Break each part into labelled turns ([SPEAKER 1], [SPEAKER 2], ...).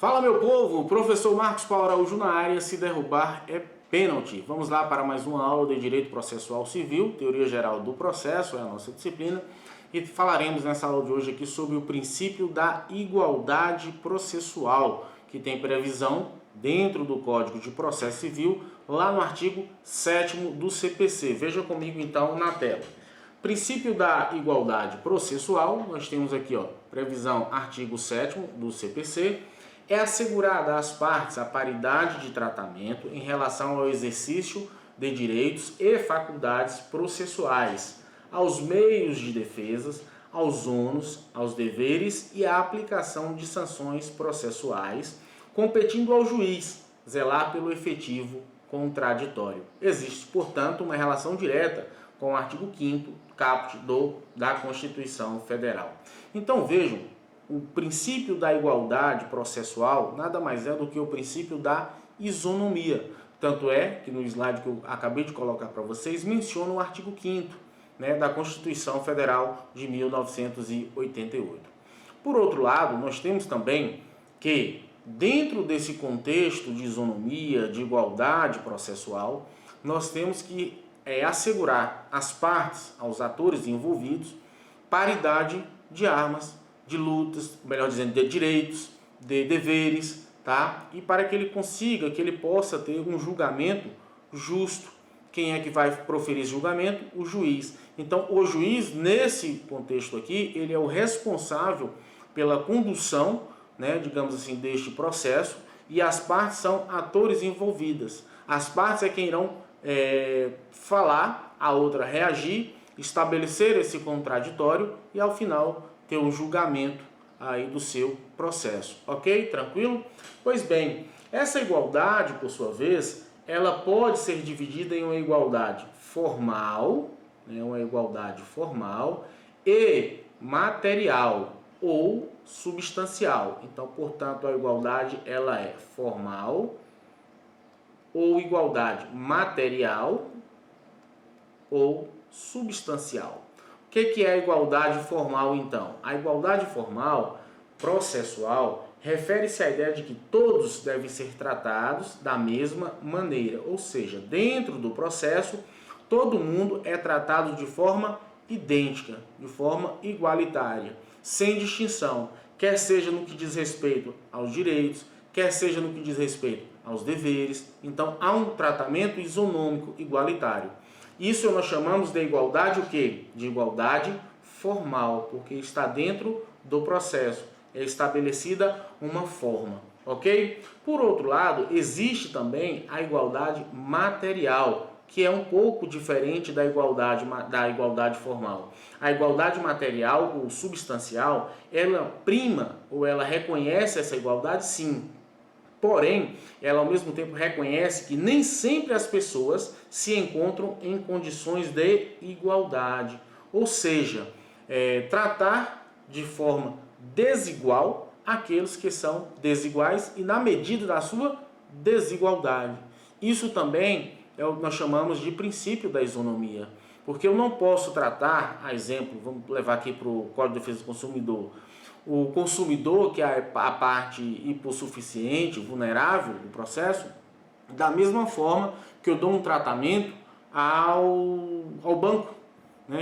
[SPEAKER 1] Fala, meu povo, professor Marcos Paulo Araújo na área. Se derrubar é pênalti. Vamos lá para mais uma aula de Direito Processual Civil, Teoria Geral do Processo, é a nossa disciplina, e falaremos nessa aula de hoje aqui sobre o princípio da igualdade processual, que tem previsão dentro do Código de Processo Civil, lá no artigo 7º do CPC. Veja comigo então na tela. Princípio da igualdade processual, nós temos aqui, previsão artigo 7º do CPC, é assegurada às partes a paridade de tratamento em relação ao exercício de direitos e faculdades processuais, aos meios de defesa, aos ônus, aos deveres e à aplicação de sanções processuais, competindo ao juiz zelar pelo efetivo contraditório. Existe, portanto, uma relação direta com o artigo 5º caput da Constituição Federal. Então vejam, o princípio da igualdade processual nada mais é do que o princípio da isonomia. Tanto é que no slide que eu acabei de colocar para vocês, menciona o artigo 5º, da Constituição Federal de 1988. Por outro lado, nós temos também que, dentro desse contexto de isonomia, de igualdade processual, nós temos que assegurar às partes, aos atores envolvidos, paridade de armas, de lutas, melhor dizendo, de direitos, de deveres, tá? E para que ele consiga, que ele possa ter um julgamento justo. Quem é que vai proferir esse julgamento? O juiz. Então, o juiz, nesse contexto aqui, ele é o responsável pela condução, digamos assim, deste processo, e as partes são atores envolvidas. As partes é quem irão falar, a outra reagir, estabelecer esse contraditório e, ao final, ter um julgamento aí do seu processo, ok? Tranquilo? Pois bem, essa igualdade, por sua vez, ela pode ser dividida em uma igualdade formal, e material ou substancial. Então, portanto, a igualdade ela é formal ou igualdade material ou substancial. O que é a igualdade formal, então? A igualdade formal processual refere-se à ideia de que todos devem ser tratados da mesma maneira, ou seja, dentro do processo, todo mundo é tratado de forma idêntica, de forma igualitária, sem distinção, quer seja no que diz respeito aos direitos, quer seja no que diz respeito aos deveres. Então, há um tratamento isonômico, igualitário. Isso nós chamamos de igualdade o quê? De igualdade formal, porque está dentro do processo, é estabelecida uma forma, ok? Por outro lado, existe também a igualdade material, que é um pouco diferente da igualdade formal. A igualdade material ou substancial, ela prima ou ela reconhece essa igualdade, sim. Porém, ela ao mesmo tempo reconhece que nem sempre as pessoas se encontram em condições de igualdade. Ou seja, tratar de forma desigual aqueles que são desiguais e na medida da sua desigualdade. Isso também é o que nós chamamos de princípio da isonomia. Porque eu não posso tratar, a exemplo, vamos levar aqui para o Código de Defesa do Consumidor, o consumidor, que é a parte hipossuficiente, vulnerável do processo, da mesma forma que eu dou um tratamento ao banco,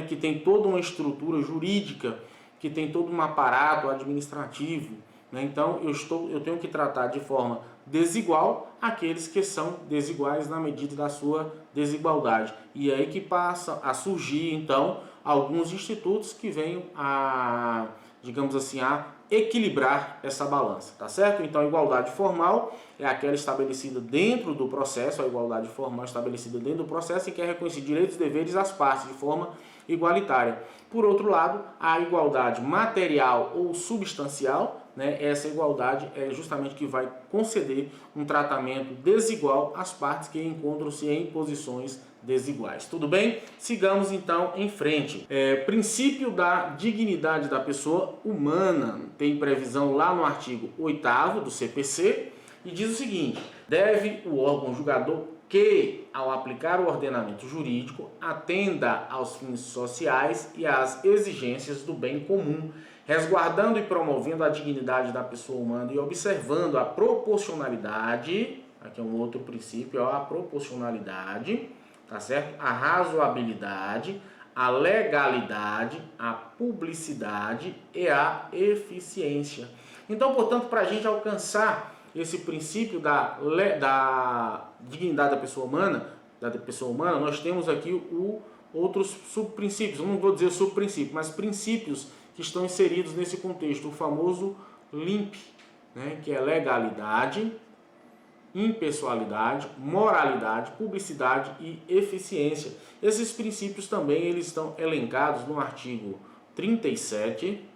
[SPEAKER 1] que tem toda uma estrutura jurídica, que tem todo um aparato administrativo. Então, eu tenho que tratar de forma desigual aqueles que são desiguais na medida da sua desigualdade. E é aí que passa a surgir, então, alguns institutos que venham a, digamos assim, a equilibrar essa balança, tá certo? Então, a igualdade formal é aquela estabelecida dentro do processo, a igualdade formal estabelecida dentro do processo e que reconhece direitos e deveres às partes de forma igualitária. Por outro lado, a igualdade material ou substancial, essa igualdade é justamente que vai conceder um tratamento desigual às partes que encontram-se em posições desiguais. Tudo bem? Sigamos então em frente. Princípio da dignidade da pessoa humana tem previsão lá no artigo 8º do CPC e diz o seguinte: deve o órgão julgador que, ao aplicar o ordenamento jurídico, atenda aos fins sociais e às exigências do bem comum, resguardando e promovendo a dignidade da pessoa humana e observando a proporcionalidade, aqui é um outro princípio, ó, a proporcionalidade, tá certo? A razoabilidade, a legalidade, a publicidade e a eficiência. Então, portanto, para a gente alcançar esse princípio da dignidade da pessoa humana, nós temos aqui outros subprincípios. Eu não vou dizer subprincípio, mas princípios que estão inseridos nesse contexto, o famoso LIMP, né, que é legalidade, impessoalidade, moralidade, publicidade e eficiência. Esses princípios também eles estão elencados no artigo 37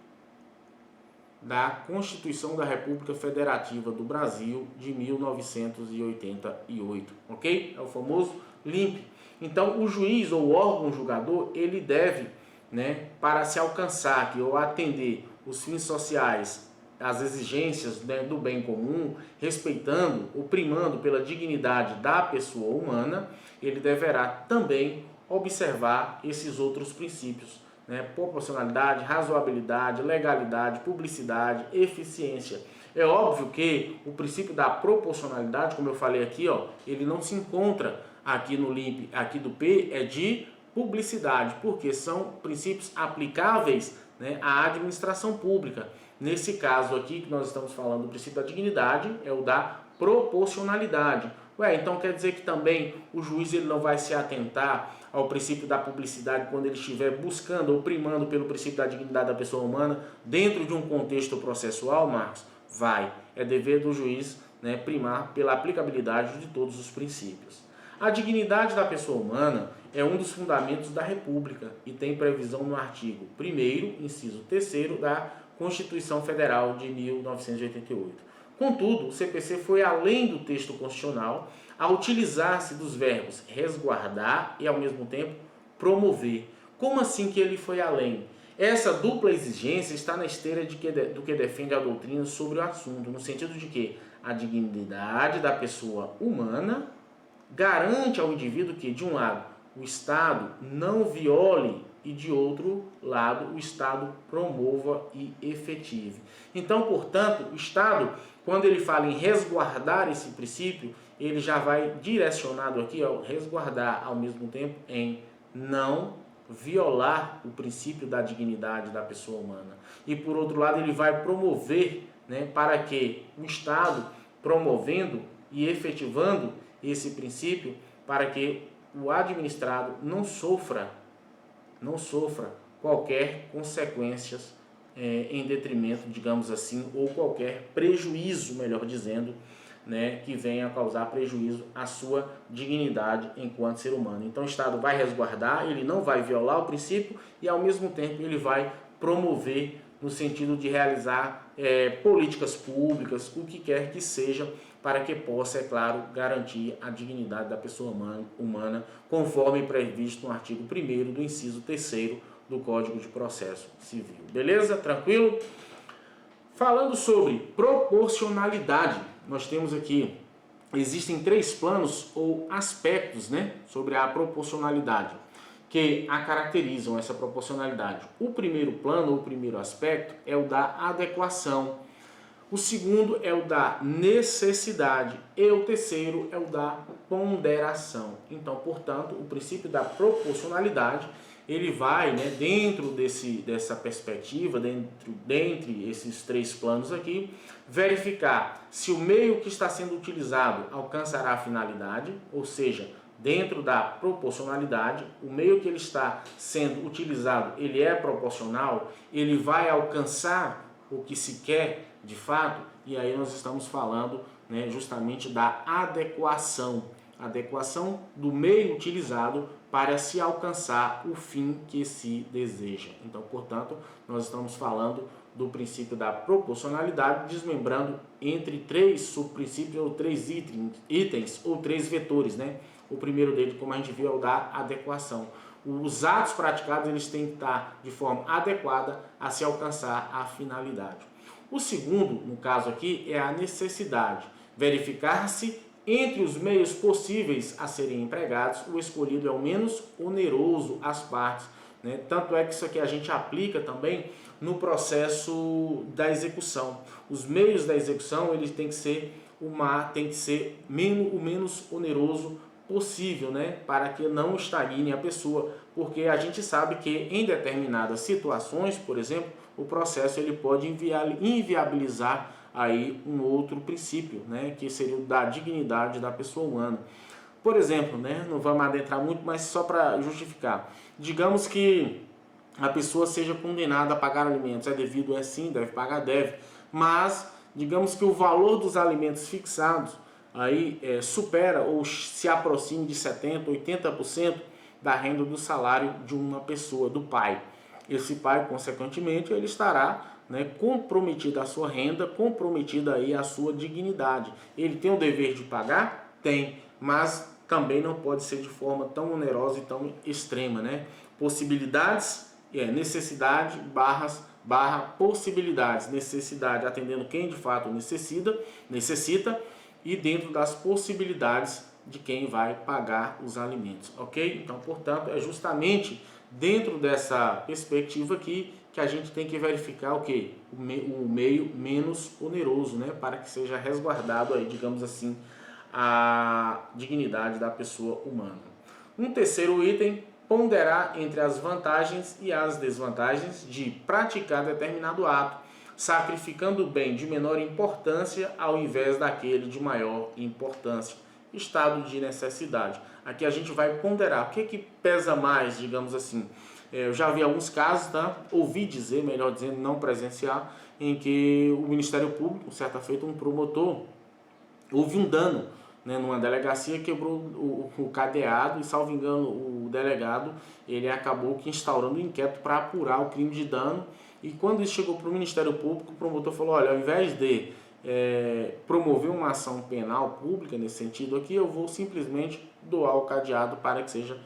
[SPEAKER 1] da Constituição da República Federativa do Brasil de 1988, ok? É o famoso LIMP. Então, o juiz ou o órgão julgador, ele deve, né, para se alcançar aqui, ou atender os fins sociais, as exigências, né, do bem comum, respeitando ou primando pela dignidade da pessoa humana, ele deverá também observar esses outros princípios, né, proporcionalidade, razoabilidade, legalidade, publicidade, eficiência. É óbvio que o princípio da proporcionalidade, como eu falei aqui, ó, ele não se encontra aqui no LIMP, aqui do P é de publicidade, porque são princípios aplicáveis, né, à administração pública. Nesse caso aqui que nós estamos falando do princípio da dignidade, é o da proporcionalidade. Então quer dizer que também o juiz ele não vai se atentar ao princípio da publicidade quando ele estiver buscando ou primando pelo princípio da dignidade da pessoa humana dentro de um contexto processual, Marcos? Vai. É dever do juiz, né, primar pela aplicabilidade de todos os princípios. A dignidade da pessoa humana é um dos fundamentos da República e tem previsão no artigo 1º, inciso 3º da Constituição Federal de 1988. Contudo, o CPC foi além do texto constitucional a utilizar-se dos verbos resguardar e, ao mesmo tempo, promover. Como assim que ele foi além? Essa dupla exigência está na esteira do que defende a doutrina sobre o assunto, no sentido de que a dignidade da pessoa humana garante ao indivíduo que, de um lado, o Estado não viole e, de outro lado, o Estado promova e efetive. Então, portanto, o Estado, quando ele fala em resguardar esse princípio, ele já vai direcionado aqui ao resguardar, ao mesmo tempo, em não violar o princípio da dignidade da pessoa humana. E, por outro lado, ele vai promover, né, para que o Estado, promovendo e efetivando esse princípio, para que o administrado não sofra qualquer consequências em detrimento, digamos assim, ou qualquer prejuízo, melhor dizendo, né, que venha a causar prejuízo à sua dignidade enquanto ser humano. Então o Estado vai resguardar, ele não vai violar o princípio e, ao mesmo tempo, ele vai promover no sentido de realizar políticas públicas, o que quer que seja, para que possa, é claro, garantir a dignidade da pessoa humana, conforme previsto no artigo 1º do inciso 3º do Código de Processo Civil. Beleza? Tranquilo? Falando sobre proporcionalidade, nós temos aqui, existem 3 planos ou aspectos, né, sobre a proporcionalidade, que a caracterizam, essa proporcionalidade. O primeiro plano, ou o primeiro aspecto, é o da adequação. O segundo é o da necessidade e o terceiro é o da ponderação. Então, portanto, o princípio da proporcionalidade, ele vai, né, dentro dessa perspectiva, dentre esses 3 planos aqui, verificar se o meio que está sendo utilizado alcançará a finalidade, ou seja, dentro da proporcionalidade, o meio que ele está sendo utilizado, ele é proporcional, ele vai alcançar o que se quer de fato, e aí nós estamos falando, né, justamente da adequação do meio utilizado para se alcançar o fim que se deseja. Então, portanto, nós estamos falando do princípio da proporcionalidade, desmembrando entre 3 subprincípios ou 3 itens ou 3 vetores, né? O primeiro dele, como a gente viu, é o da adequação. Os atos praticados eles têm que estar de forma adequada a se alcançar a finalidade. O segundo, no caso aqui, é a necessidade. Verificar-se entre os meios possíveis a serem empregados, o escolhido é o menos oneroso às partes, né? Tanto é que isso aqui a gente aplica também no processo da execução. Os meios da execução eles têm que ser o menos oneroso possível, né? Para que não estagne a pessoa, porque a gente sabe que em determinadas situações, por exemplo, o processo ele pode inviabilizar aí um outro princípio, né? Que seria o da dignidade da pessoa humana. Por exemplo, né? Não vamos adentrar muito, mas só para justificar. Digamos que a pessoa seja condenada a pagar alimentos. É devido? É sim, deve pagar, deve. Mas, digamos que o valor dos alimentos fixados aí supera ou se aproxime de 70%, 80% da renda do salário de uma pessoa, do pai. Esse pai, consequentemente, ele estará, né, comprometida a sua renda, comprometida aí a sua dignidade. Ele tem o dever de pagar? Tem, mas também não pode ser de forma tão onerosa e tão extrema, né? Possibilidades, necessidade, barra possibilidades. Necessidade atendendo quem de fato necessita e dentro das possibilidades de quem vai pagar os alimentos, ok? Então, portanto, é justamente dentro dessa perspectiva aqui que a gente tem que verificar o quê? O meio menos oneroso, né? Para que seja resguardado aí, digamos assim, a dignidade da pessoa humana. Um terceiro item, ponderar entre as vantagens e as desvantagens de praticar determinado ato, sacrificando o bem de menor importância ao invés daquele de maior importância. Estado de necessidade. Aqui a gente vai ponderar o que pesa mais, digamos assim. Eu já vi alguns casos, tá? Ouvi dizer, melhor dizendo, não presenciar, em que o Ministério Público, certa feita, um promotor, houve um dano, né, numa delegacia, quebrou o cadeado e, salvo engano, o delegado ele acabou que instaurando um inquérito para apurar o crime de dano. E quando isso chegou para o Ministério Público, o promotor falou: olha, ao invés de promover uma ação penal pública nesse sentido aqui, eu vou simplesmente doar o cadeado para que seja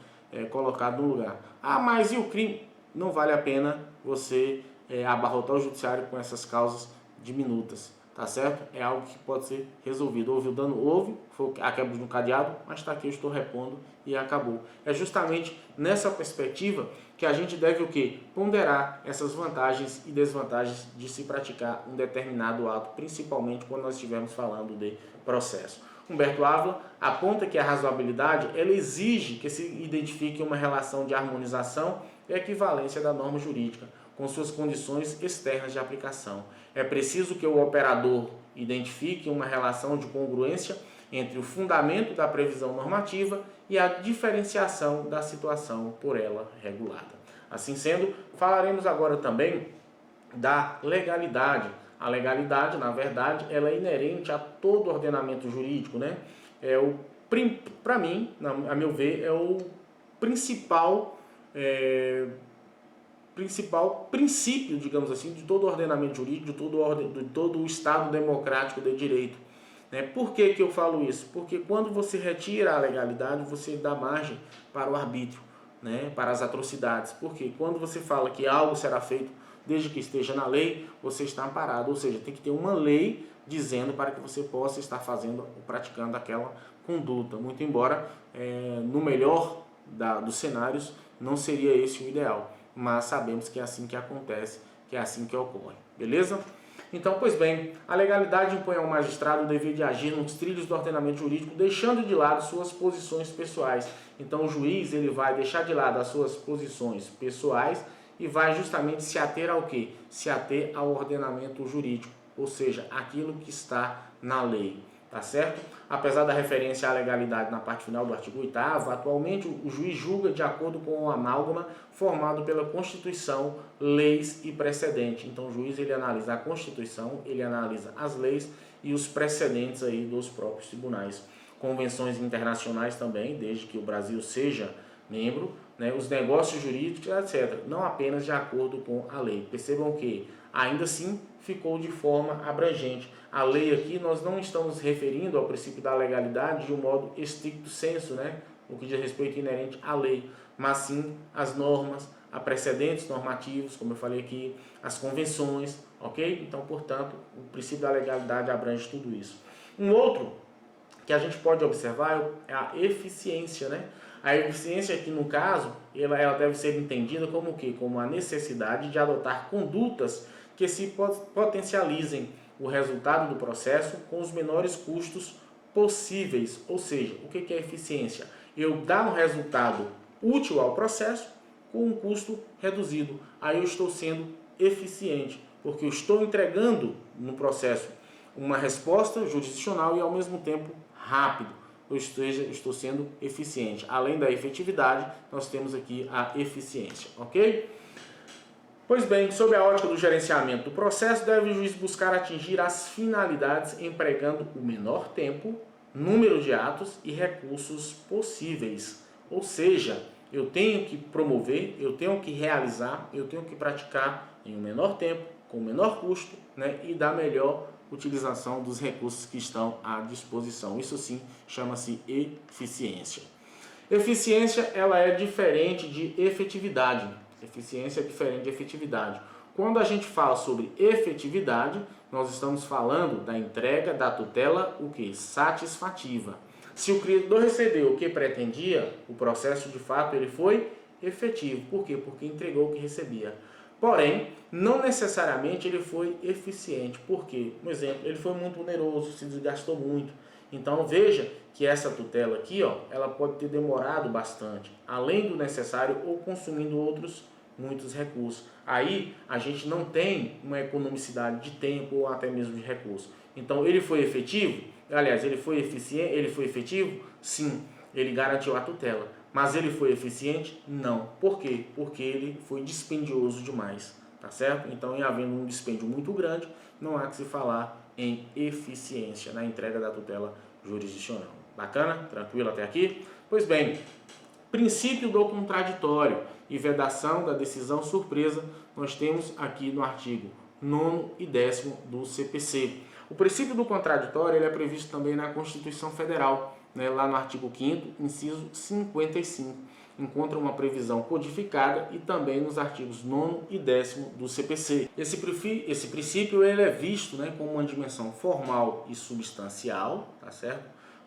[SPEAKER 1] colocado no lugar. Ah, mas e o crime? Não vale a pena você abarrotar o judiciário com essas causas diminutas, tá certo? É algo que pode ser resolvido. Houve o dano, foi a quebra de um cadeado, mas está aqui, eu estou repondo e acabou. É justamente nessa perspectiva que a gente deve o quê? Ponderar essas vantagens e desvantagens de se praticar um determinado ato, principalmente quando nós estivermos falando de processo. Humberto Ávila aponta que a razoabilidade ela exige que se identifique uma relação de harmonização e equivalência da norma jurídica com suas condições externas de aplicação. É preciso que o operador identifique uma relação de congruência entre o fundamento da previsão normativa e a diferenciação da situação por ela regulada. Assim sendo, falaremos agora também da legalidade. A legalidade, na verdade, ela é inerente a todo ordenamento jurídico, né? Para mim, a meu ver, é o principal princípio, digamos assim, de todo ordenamento jurídico, de todo o Estado democrático de direito. Né? Por que eu falo isso? Porque quando você retira a legalidade, você dá margem para o arbítrio, né? Para as atrocidades. Porque quando você fala que algo será feito desde que esteja na lei, você está amparado. Ou seja, tem que ter uma lei dizendo para que você possa estar fazendo ou praticando aquela conduta. Muito embora, no melhor dos cenários, não seria esse o ideal. Mas sabemos que é assim que acontece, que é assim que ocorre. Beleza? Então, pois bem, a legalidade impõe ao magistrado o dever de agir nos trilhos do ordenamento jurídico, deixando de lado suas posições pessoais. Então, o juiz ele vai deixar de lado as suas posições pessoais e vai justamente se ater ao quê? Se ater ao ordenamento jurídico, ou seja, aquilo que está na lei. Tá certo? Apesar da referência à legalidade na parte final do artigo 8º, atualmente o juiz julga de acordo com o amálgama formado pela Constituição, leis e precedente. Então o juiz ele analisa a Constituição, ele analisa as leis e os precedentes aí dos próprios tribunais. Convenções internacionais também, desde que o Brasil seja membro, né, os negócios jurídicos, etc. Não apenas de acordo com a lei. Percebam que ainda assim ficou de forma abrangente. A lei aqui nós não estamos referindo ao princípio da legalidade de um modo estricto sensu, né? O que diz respeito inerente à lei, mas sim as normas, a precedentes normativos, como eu falei aqui, as convenções, ok? Então, portanto, o princípio da legalidade abrange tudo isso. Um outro que a gente pode observar é a eficiência, né? A eficiência aqui no caso, ela deve ser entendida como o quê? Como a necessidade de adotar condutas que se potencializem o resultado do processo com os menores custos possíveis. Ou seja, o que é eficiência? Eu dar um resultado útil ao processo com um custo reduzido. Aí eu estou sendo eficiente, porque eu estou entregando no processo uma resposta jurisdicional e ao mesmo tempo rápido. Eu estou sendo eficiente. Além da efetividade, nós temos aqui a eficiência, ok? Pois bem, sob a ótica do gerenciamento do processo, deve o juiz buscar atingir as finalidades empregando o menor tempo, número de atos e recursos possíveis. Ou seja, eu tenho que promover, eu tenho que realizar, eu tenho que praticar em um menor tempo, com menor custo, né, e da melhor utilização dos recursos que estão à disposição. Isso sim chama-se eficiência. Eficiência ela é diferente de efetividade. Eficiência é diferente de efetividade. Quando a gente fala sobre efetividade, nós estamos falando da entrega da tutela, o que? Satisfativa. Se o credor recebeu o que pretendia, o processo de fato ele foi efetivo. Por quê? Porque entregou o que recebia. Porém, não necessariamente ele foi eficiente. Por quê? Por exemplo, ele foi muito oneroso, se desgastou muito. Então veja que essa tutela aqui, ó, ela pode ter demorado bastante, além do necessário ou consumindo muitos recursos. Aí a gente não tem uma economicidade de tempo ou até mesmo de recursos. Então ele foi efetivo? Aliás, ele foi eficiente? Ele foi efetivo? Sim, ele garantiu a tutela. Mas ele foi eficiente? Não. Por quê? Porque ele foi dispendioso demais, tá certo? Então, em havendo um dispêndio muito grande, não há que se falar em eficiência na entrega da tutela jurisdicional. Bacana? Tranquilo até aqui? Pois bem, princípio do contraditório e vedação da decisão surpresa, nós temos aqui no artigo 9º e 10º do CPC. O princípio do contraditório ele é previsto também na Constituição Federal, né, lá no artigo 5º, inciso 55. Encontra uma previsão codificada e também nos artigos 9º e 10º do CPC. Esse princípio ele é visto, né, como uma dimensão formal e substancial, tá certo?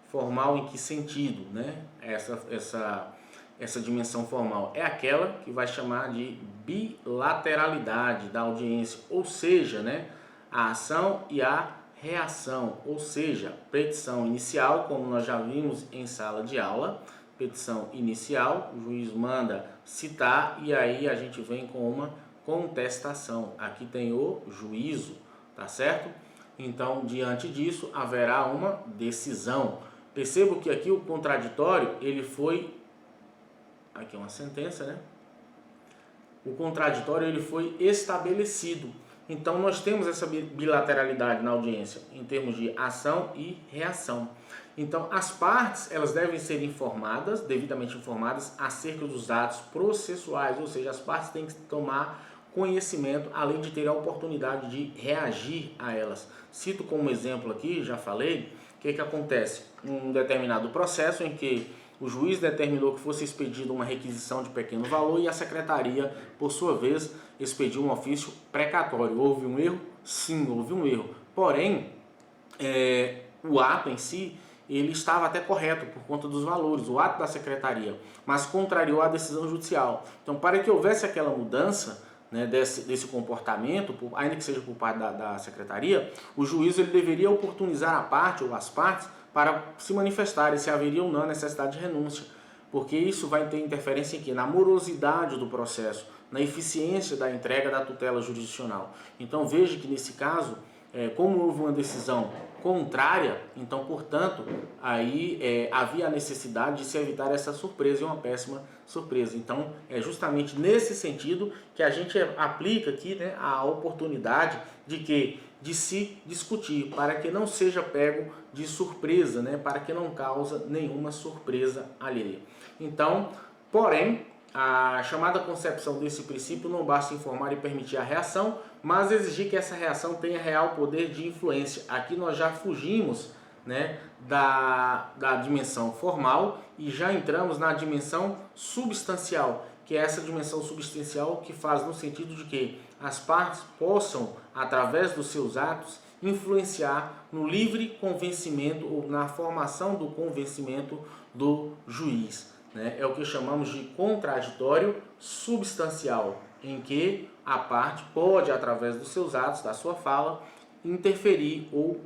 [SPEAKER 1] Formal em que sentido, né? Essa dimensão formal é aquela que vai chamar de bilateralidade da audiência, ou seja, né, a ação e a reação, ou seja, petição inicial, como nós já vimos em sala de aula, petição inicial, o juiz manda citar e aí a gente vem com uma contestação. Aqui tem o juízo, tá certo? Então, diante disso, haverá uma decisão. Percebo que aqui o contraditório, ele foi... Aqui é uma sentença, né? O contraditório, ele foi estabelecido. Então, nós temos essa bilateralidade na audiência, em termos de ação e reação. Então, as partes, elas devem ser informadas, devidamente informadas, acerca dos atos processuais, ou seja, as partes têm que tomar conhecimento, além de ter a oportunidade de reagir a elas. Cito como exemplo aqui, já falei, o que acontece? Um determinado processo em que o juiz determinou que fosse expedida uma requisição de pequeno valor e a secretaria, por sua vez, expediu um ofício precatório. Houve um erro? Sim, houve um erro. Porém, o ato em si, ele estava até correto por conta dos valores, o ato da secretaria, mas contrariou a decisão judicial. Então, para que houvesse aquela mudança, né, desse comportamento, ainda que seja por parte da secretaria, o juiz ele deveria oportunizar a parte ou as partes para se manifestarem se haveria ou não a necessidade de renúncia, porque isso vai ter interferência em quê? Na morosidade do processo, na eficiência da entrega da tutela jurisdicional. Então veja que nesse caso, como houve uma decisão contrária, então portanto aí havia a necessidade de se evitar essa surpresa e uma péssima surpresa. Então é justamente nesse sentido que a gente aplica aqui, né, a oportunidade de se discutir, para que não seja pego de surpresa, né, para que não cause nenhuma surpresa alheia. Então, porém, a chamada concepção desse princípio não basta informar e permitir a reação, mas exigir que essa reação tenha real poder de influência. Aqui nós já fugimos, né, da dimensão formal e já entramos na dimensão substancial, que é essa dimensão substancial que faz no sentido de que as partes possam, através dos seus atos, influenciar no livre convencimento ou na formação do convencimento do juiz. né, é o que chamamos de contraditório substancial, em que a parte pode, através dos seus atos, da sua fala, interferir ou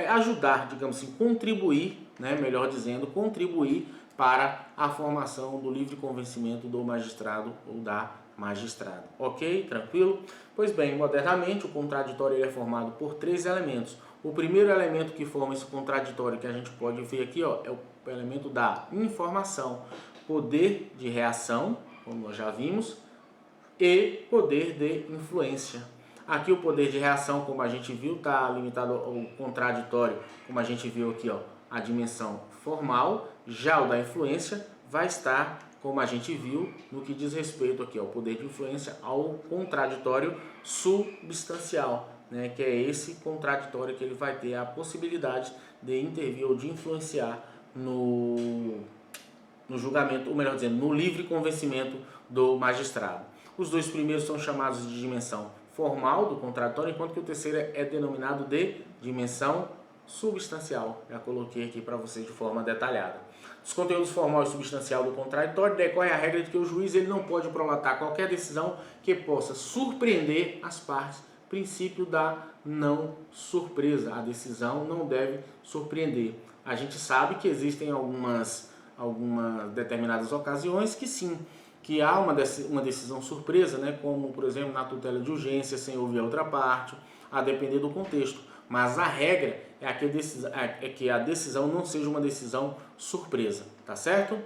[SPEAKER 1] ajudar, digamos assim, contribuir, né, melhor dizendo, contribuir para a formação do livre convencimento do magistrado ou da magistrada. Ok? Tranquilo? Pois bem, modernamente o contraditório ele é formado por 3 elementos. O primeiro elemento que forma esse contraditório, que a gente pode ver aqui, ó, é o elemento da informação, poder de reação, como nós já vimos, e poder de influência. Aqui o poder de reação, como a gente viu, está limitado ao contraditório, como a gente viu aqui, ó, a dimensão formal. Já o da influência vai estar, como a gente viu, no que diz respeito aqui ao poder de influência, ao contraditório substancial, né, que é esse contraditório que ele vai ter a possibilidade de intervir ou de influenciar no julgamento, ou melhor dizendo, no livre convencimento do magistrado. Os 2 primeiros são chamados de dimensão formal do contraditório, enquanto que o terceiro é denominado de dimensão substancial. Já coloquei aqui para vocês de forma detalhada. Dos conteúdos formal e substancial do contraditório decorre a regra de que o juiz ele não pode prolatar qualquer decisão que possa surpreender as partes. Princípio da não surpresa. A decisão não deve surpreender. A gente sabe que existem algumas determinadas ocasiões que sim, que há uma decisão surpresa, né, como por exemplo na tutela de urgência sem ouvir a outra parte, a depender do contexto. Mas a regra é que a decisão não seja uma decisão surpresa, tá certo?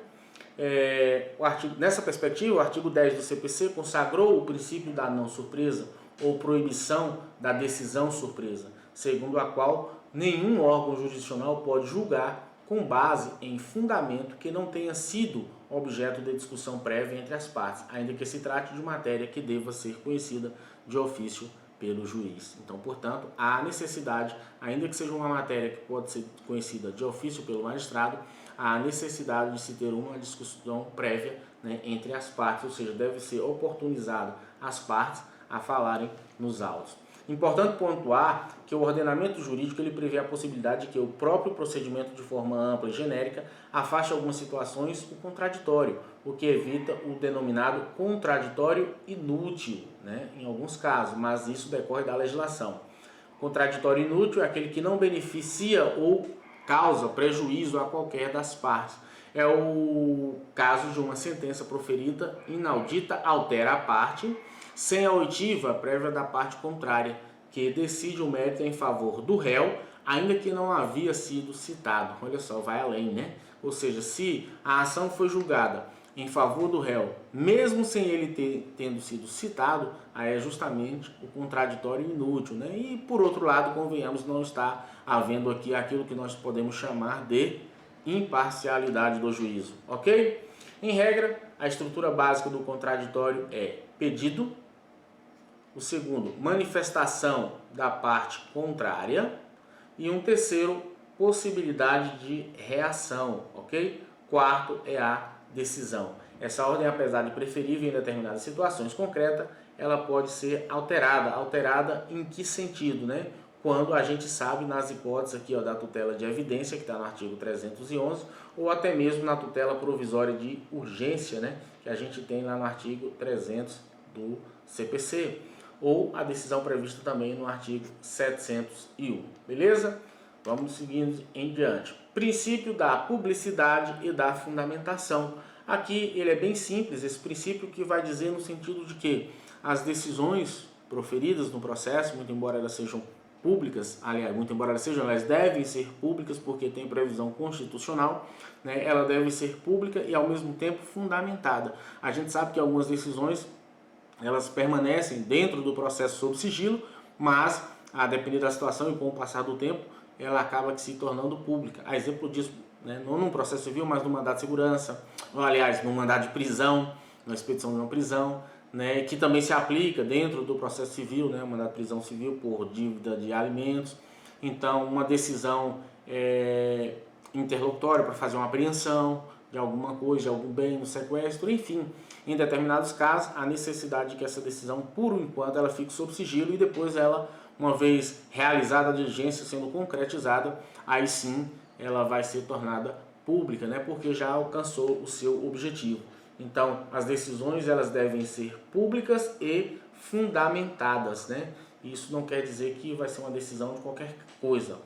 [SPEAKER 1] Nessa perspectiva, o artigo 10 do CPC consagrou o princípio da não surpresa ou proibição da decisão surpresa, segundo a qual nenhum órgão jurisdicional pode julgar com base em fundamento que não tenha sido objeto de discussão prévia entre as partes, ainda que se trate de matéria que deva ser conhecida de ofício pelo juiz. Então, portanto, há necessidade, ainda que seja uma matéria que pode ser conhecida de ofício pelo magistrado, há necessidade de se ter uma discussão prévia, né, entre as partes, ou seja, deve ser oportunizado as partes a falarem nos autos. Importante pontuar que o ordenamento jurídico ele prevê a possibilidade de que o próprio procedimento de forma ampla e genérica afaste algumas situações o contraditório, o que evita o denominado contraditório inútil, né, em alguns casos, mas isso decorre da legislação. O contraditório inútil é aquele que não beneficia ou causa prejuízo a qualquer das partes. É o caso de uma sentença proferida inaudita altera a parte, sem a oitiva prévia da parte contrária, que decide o mérito em favor do réu, ainda que não havia sido citado. Olha só, vai além, né? Ou seja, se a ação foi julgada em favor do réu, mesmo sem ele tendo sido citado, aí é justamente o contraditório inútil, né? E por outro lado, convenhamos, não está havendo aqui aquilo que nós podemos chamar de imparcialidade do juízo, ok? Em regra, a estrutura básica do contraditório é pedido, o segundo, manifestação da parte contrária, e um terceiro, possibilidade de reação, ok? Quarto é a decisão. Essa ordem, apesar de preferível em determinadas situações concretas, ela pode ser alterada. Alterada em que sentido, né? Quando a gente sabe nas hipóteses aqui, ó, da tutela de evidência, que está no artigo 311, ou até mesmo na tutela provisória de urgência, né? Que a gente tem lá no artigo 300 do CPC, ou a decisão prevista também no artigo 701, beleza? Vamos seguindo em diante. Princípio da publicidade e da fundamentação. Aqui ele é bem simples, esse princípio que vai dizer no sentido de que as decisões proferidas no processo, muito embora elas sejam públicas, aliás, devem ser públicas porque tem previsão constitucional, né? Ela deve ser pública e ao mesmo tempo fundamentada. A gente sabe que algumas decisões elas permanecem dentro do processo sob sigilo, mas a depender da situação e com o passar do tempo, ela acaba se tornando pública. A exemplo disso, né, não num processo civil, mas no mandado de segurança, ou aliás, no mandado de prisão, na expedição de uma prisão, né, que também se aplica dentro do processo civil, né, mandado de prisão civil por dívida de alimentos. Então, uma decisão interlocutória para fazer uma apreensão de alguma coisa, de algum bem, no sequestro, enfim. Em determinados casos, a necessidade de que essa decisão, por enquanto, ela fique sob sigilo e depois ela, uma vez realizada a diligência sendo concretizada, aí sim ela vai ser tornada pública, né? Porque já alcançou o seu objetivo. Então, as decisões elas devem ser públicas e fundamentadas, né? Isso não quer dizer que vai ser uma decisão de qualquer coisa.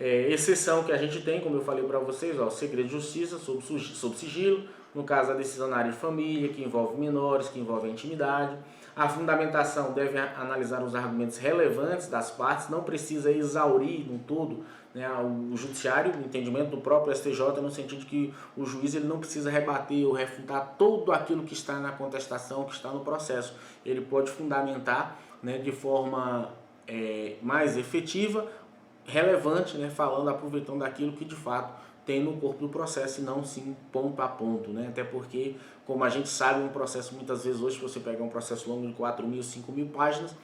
[SPEAKER 1] Exceção que a gente tem, como eu falei para vocês, ó, segredo de justiça sob sigilo, no caso a decisão na área de família, que envolve menores, que envolve a intimidade. A fundamentação deve analisar os argumentos relevantes das partes, não precisa exaurir no todo, né, o judiciário, o entendimento do próprio STJ, no sentido de que o juiz ele não precisa rebater ou refutar tudo aquilo que está na contestação, que está no processo. Ele pode fundamentar, né, de forma mais efetiva, relevante, né, falando, aproveitando daquilo que de fato tem no corpo do processo e não sim ponto a ponto, né? Até porque, como a gente sabe, um processo muitas vezes hoje, se você pegar um processo longo de 4.000, 5.000 páginas,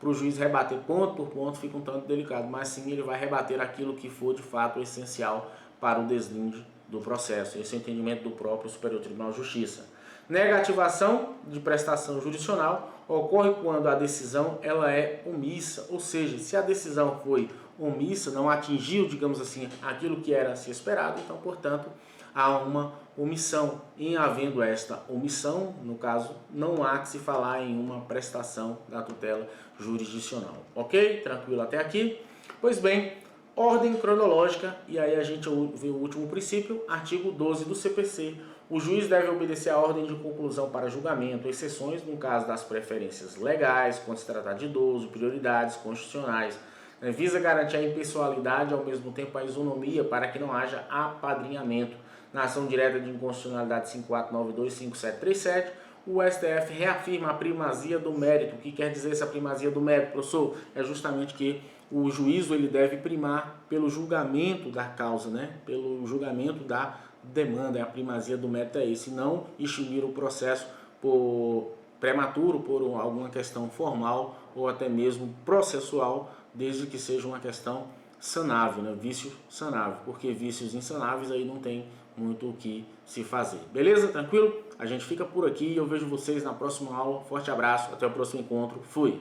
[SPEAKER 1] para o juiz rebater ponto por ponto fica um tanto delicado, mas sim ele vai rebater aquilo que for de fato essencial para o deslinde do processo. Esse é o entendimento do próprio Superior Tribunal de Justiça. Negativação de prestação jurisdicional ocorre quando a decisão ela é omissa, ou seja, se a decisão foi omissa, não atingiu, digamos assim, aquilo que era a ser esperado, então, portanto, há uma omissão. Em havendo esta omissão, no caso, não há que se falar em uma prestação da tutela jurisdicional. Ok? Tranquilo até aqui? Pois bem, ordem cronológica, e aí a gente vê o último princípio, artigo 12 do CPC. O juiz deve obedecer à ordem de conclusão para julgamento, exceções no caso das preferências legais, quando se tratar de idoso, prioridades constitucionais. Visa garantir a impessoalidade e ao mesmo tempo a isonomia para que não haja apadrinhamento. Na ação direta de inconstitucionalidade 5492-5737, o STF reafirma a primazia do mérito. O que quer dizer essa primazia do mérito, professor? É justamente que o juízo ele deve primar pelo julgamento da causa, né? Pelo julgamento da demanda. A primazia do mérito é esse, não extinguir o processo por prematuro, por alguma questão formal ou até mesmo processual, desde que seja uma questão sanável, né? Vício sanável, porque vícios insanáveis aí não tem muito o que se fazer. Beleza? Tranquilo? A gente fica por aqui e eu vejo vocês na próxima aula. Forte abraço, até o próximo encontro. Fui!